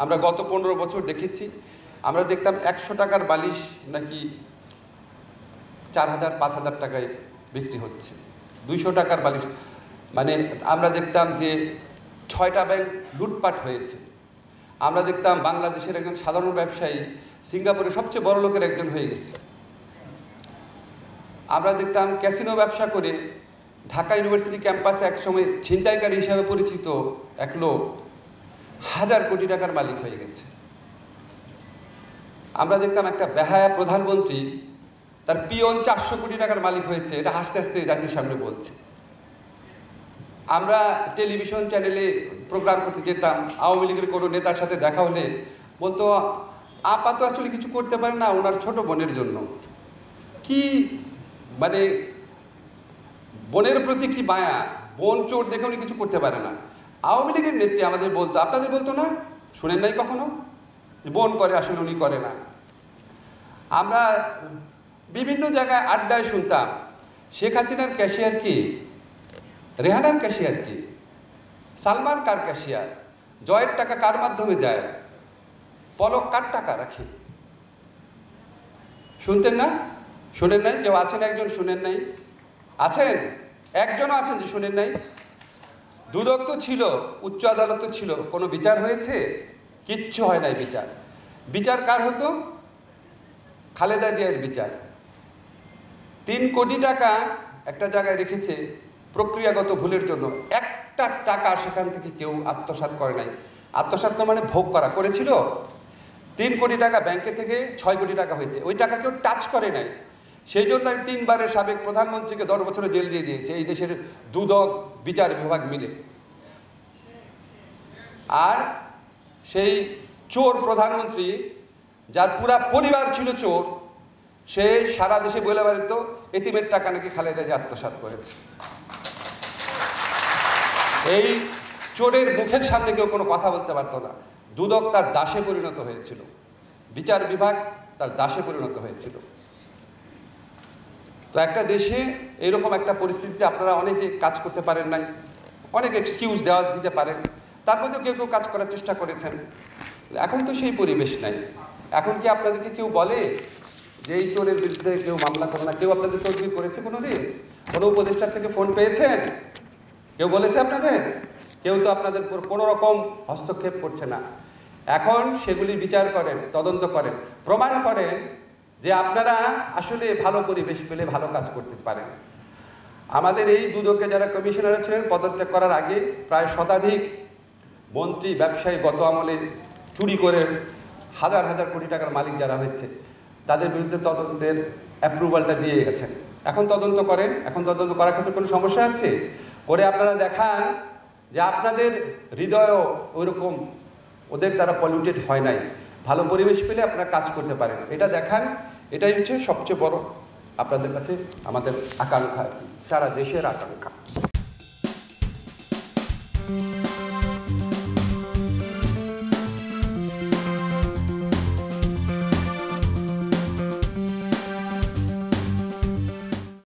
আমরা গত 15 বছর দেখেছি, আমরা দেখতাম 100 টাকার বালিশ নাকি 4000 5000 টাকায় বিক্রি হচ্ছে, 200 টাকার বালিশ। মানে আমরা দেখতাম যে 6টা ব্যাংক লুটপাট হয়েছে। আমরা দেখতাম বাংলাদেশের একজন সাধারণ ব্যবসায়ী সিঙ্গাপুরের সবচেয়ে বড় লোকের একজন হয়ে গেছে। আমরা দেখতাম ক্যাসিনো ব্যবসা করে ঢাকা ইউনিভার্সিটি ক্যাম্পাসে একসময় ছিনতাইকারী হিসাবে পরিচিত এক লোক 1000 কোটি টাকার মালিক হয়ে গেছে। আমরা দেখতাম একটা বেহায়া প্রধানমন্ত্রী, তার পিয়ন 400 কোটি টাকার মালিক হয়েছে, এটা হাসতে হাসতে জাতির সামনে বলছে। আমরা টেলিভিশন চ্যানেলে প্রোগ্রাম করতে যেতাম, আওয়ামী লীগের কোনো নেতার সাথে দেখা হলে বলতো আপা তো আসলে কিছু করতে পারে না, ওনার ছোট বোনের জন্য। কি মানে বোনের প্রতি কি মায়া, বোন চোর দেখে উনি কিছু করতে পারে না। আওয়ামী লীগের নেত্রী আমাদের বলতো, আপনাদের বলতো না, শুনেন নাই কখনো? বোন করে, আসলে উনি করে না। আমরা বিভিন্ন জায়গায় আড্ডায় শুনতাম শেখ হাসিনার ক্যাশিয়ার কি, রেহানার ক্যাশিয়ার কি, সালমান কার ক্যাশিয়ার, জয়ের টাকা কার মাধ্যমে যায়, পলক কার টাকা রাখে। শুনতেন না? শুনেন নাই? কেউ আছেন একজন শুনেন নাই? আছেন? একজনও আছেন যে শুনেন নাই? দুদক তো ছিল, উচ্চ আদালত তো ছিল, কোনো বিচার হয়েছে? কিচ্ছু হয় নাই বিচার। বিচার কার হতো? খালেদা জিয়ার বিচার। 3 কোটি টাকা একটা জায়গায় রেখেছে প্রক্রিয়াগত ভুলের জন্য, একটা টাকা সেখান থেকে কেউ আত্মসাৎ করে নাই। আত্মসাৎ মানে ভোগ করা করেছিল। 3 কোটি টাকা ব্যাংকে থেকে 6 কোটি টাকা হয়েছে, ওই টাকা কেউ টাচ করে নাই। সেই জন্য 3 বারের সাবেক প্রধানমন্ত্রীকে 10 বছরের জেল দিয়ে দিয়েছে এই দেশের দুদক বিচার বিভাগ মিলে। আর সেই চোর প্রধানমন্ত্রী, যার পুরা পরিবার ছিল চোর, সে সারা দেশে বলে বেড়াতো এতিমের টাকা নাকি খালেদা জিয়া আত্মসাৎ করেছে। এই চোরের মুখের সামনে কেউ কোনো কথা বলতে পারতো না। দুদক তার দাসে পরিণত হয়েছিল, বিচার বিভাগ তার দাসে পরিণত হয়েছিল। তো একটা দেশে এরকম একটা পরিস্থিতিতে আপনারা অনেকে কাজ করতে পারেন নাই, অনেক এক্সকিউজ দিতে পারেন, তার মধ্যেও কেউ কেউ কাজ করার চেষ্টা করেছেন। এখন তো সেই পরিবেশ নাই। এখন কি আপনাদেরকে কেউ বলে যে এই চোরের বিরুদ্ধে কেউ মামলা করে না? কেউ আপনাদের তদবির করেছে কোনোদিন? কোনো উপদেষ্টার থেকে ফোন পেয়েছেন? কেউ বলেছে আপনাদের? কেউ তো আপনাদের কোনো রকম হস্তক্ষেপ করছে না। এখন সেগুলি বিচার করেন, তদন্ত করেন, প্রমাণ করেন যে আপনারা আসলে ভালো পরিবেশ পেলে ভালো কাজ করতে পারেন। আমাদের এই দুদকে যারা কমিশনার ছিলেন, পদত্যাগ করার আগে প্রায় শতাধিক মন্ত্রী, ব্যবসায়ী গত আমলে চুরি করে হাজার হাজার কোটি টাকার মালিক যারা হয়েছে, তাদের বিরুদ্ধে তদন্তের অ্যাপ্রুভালটা দিয়ে গেছেন। এখন তদন্ত করেন। এখন তদন্ত করার ক্ষেত্রে কোনো সমস্যা আছে? করে আপনারা দেখান যে আপনাদের হৃদয়ও ওইরকম ওদের দ্বারা পলিউটেড হয় নাই, ভালো পরিবেশ পেলে আপনারা কাজ করতে পারেন, এটা দেখান। এটাই হচ্ছে সবচেয়ে বড় আপনাদের কাছে আমাদের আকাঙ্ক্ষা, সারা দেশের আকাঙ্ক্ষা।